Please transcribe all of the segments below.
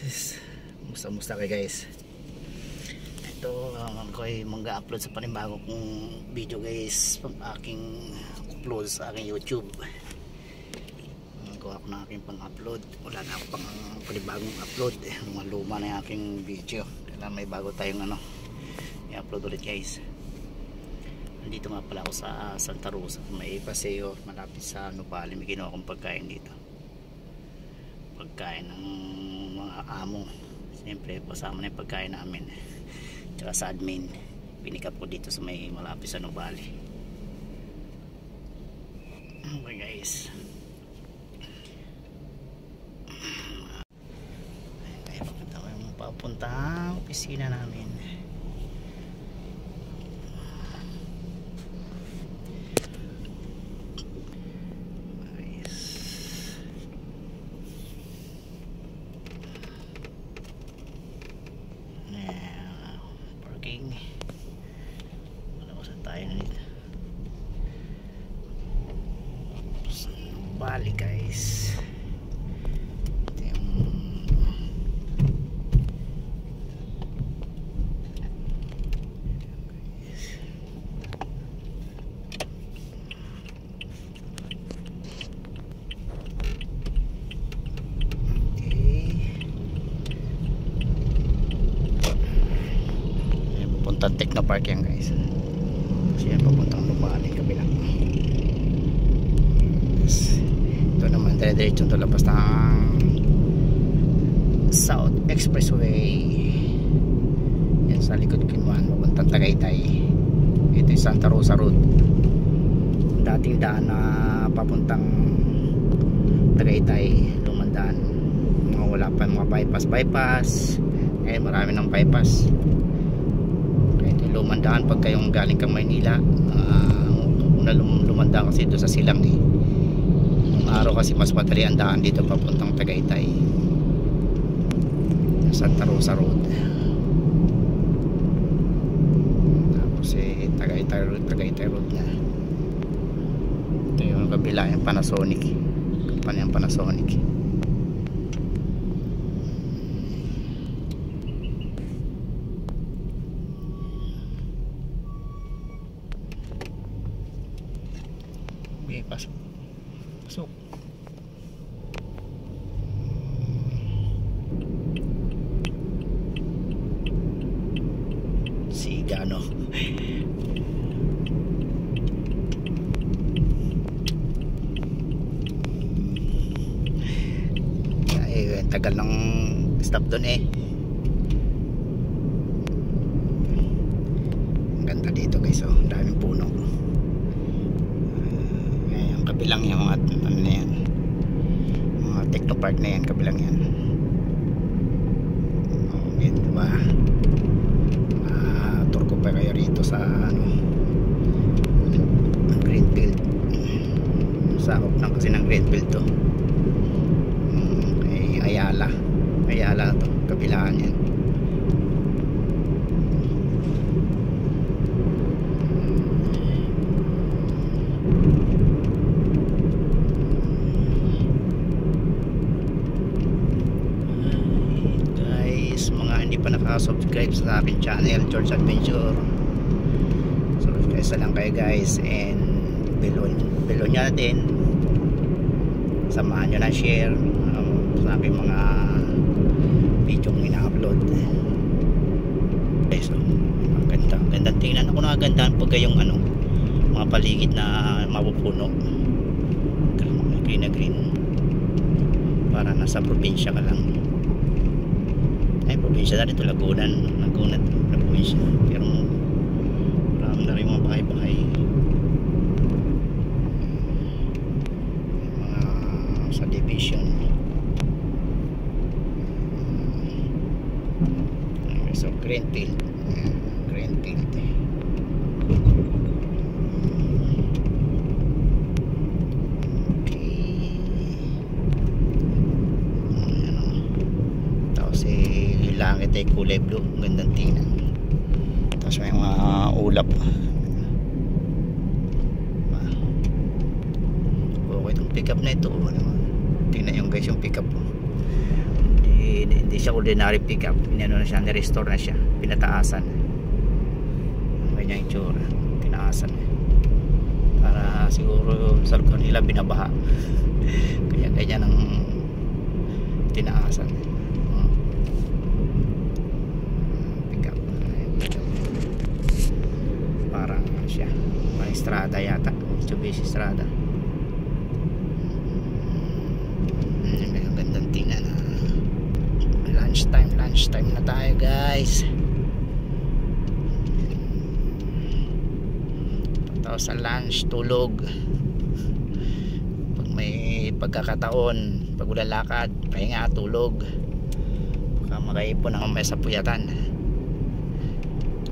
Musta kayo guys. Ito ako ay mag-upload sa panibago kong video guys, pang aking upload sa aking YouTube. Gawa ko na aking pang-upload, wala na ako pang panibagong upload, luma na yung aking video. Kailangan may bago tayong i-upload ulit guys. Nandito nga pala ako sa Santa Rosa, may paseo malapit sa Nubali. May ginawa akong pagkain dito, pagkain ng mga amo. Siyempre kasama na yung pagkain namin, tsaka sa admin. Pinikap ko dito sa may malapit sa Nubali. Okay guys, ay pakita ko yung papuntang opisina namin. Malawasan tayo na dito sa Nubali guys. Ito yung papuntang Technopark yan guys. Kasi yan papuntang Nubali kabila. Ito naman dire-diretso ito labas ng South Expressway. Yan sa likod Kinuan papuntang Tagaytay. Ito yung Santa Rosa Road, dating daan na papuntang Tagaytay. Lumandaan, mga wala pa mga bypass. Marami ng bypass. Lumandaan pag kayong galing kang Maynila. Una lumandaan kasi doon sa Silang Yung araw kasi mas madali ang daan dito papuntang Tagaytay, Santa Rosa Road. Tapos Tagaytay Road na. Ito yung kabila, yung Panasonic, kumpanya ng Panasonic. Pasok. Sigano. Tagal ng stop doon Ang ganda dito guys, daming puno. Kabilang yung mga na yan, mga Technopark na yan, kabilang yan. Yan diba, tour ko pa kayo rito sa Greenfield. Sakop lang kasi ng Greenfield to. Ayala to, kabilaan yan. Pa naka-subscribe sa aking channel, George Adventure, subscribe lang kayo guys, and below nya natin, samahan nyo na share sa aking mga video kong ina-upload guys. Gandang tingnan. Ako nakagandaan pag yung mga paligid na mapupuno, green na green, para nasa probinsya ka lang. Probinsya na rin ito, Laguna na probinsya, pero marami na rin mga bahay-bahay, mga subdivision. So Greenfield. Langit ay kulay blue, gandang tingnan. Tapos may mga ulap. Okay itong pickup na ito. Tingnan yung guys yung pickup. Hindi Hindi siya ordinary pickup, inano na siya, ni-restore na siya, pinataasan. Ganyan yung tsura, tinaasan para siguro sa lugar nila binabaha. Kaya ganyan ang tinaasan. Pickup, parang siya, parang Strada yata, Mitsubishi Strada. Gandang tingnan. Lunchtime na tayo guys. Tapos sa lunch, tulog. Pag may pagkakataon, pag wala lakad, pahinga, tulog. Baka makaipon ang mamaya sa puyatan.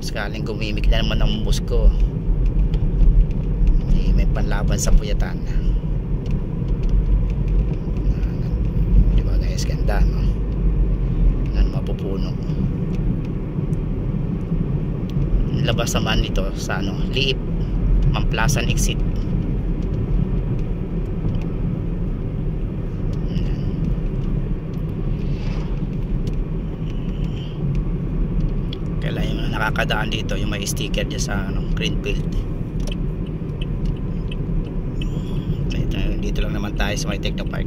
Sakaling gumimik na naman ang bus ko, may panlaban sa puyatan. Diba guys, ganda no? Mapupuno. Labas naman ito sa ano, Liip, Mamplasan exit. Kailan yung nakakadaan dito, yung may sticker dyan sa ano, Greenfield. Dito lang naman tayo sa may Technopark.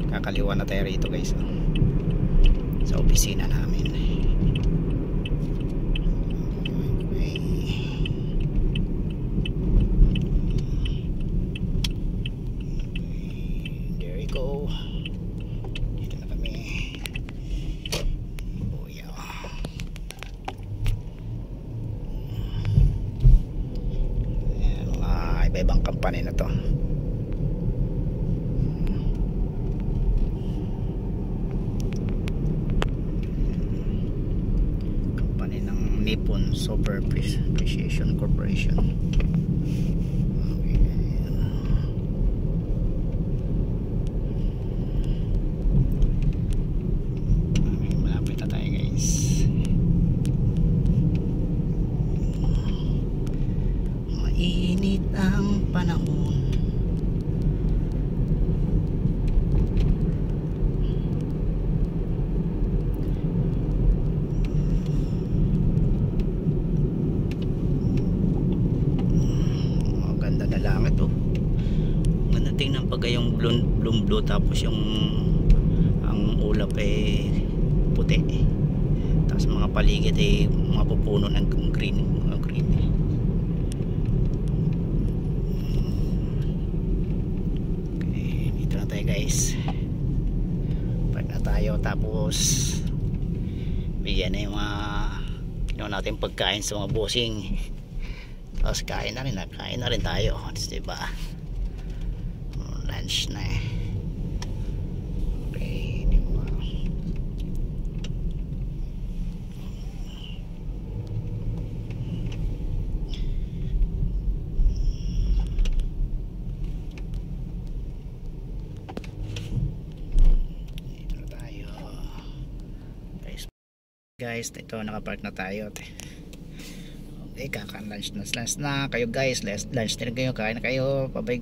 Kakaliwa na tayo rito guys, sa opisina namin. There we go. Dito na kami. Oh yeah. Ayan, mga iba-ibang company na to. Nippon Solar Appreciation Corporation. Okay, malapit na tayo guys. Mainit ang panahon. Langit oh. Ganda tingnan pag yung blue tapos yung ang ulap ay puti. Tapos mga paligid ay mga pupuno ng green, mga green. Okay, dito na tayo guys. Park na tayo tapos bigyan na yung mga ginawa natin pagkain sa mga bossing. Tapos kain na rin tayo, diba? Lunch na eh. Okay, diba? Dito na tayo. Guys, ito nakapark na tayo. Okay, kaka-lunch na kayo guys. Lunch na kayo, kain na kayo. Bye bye.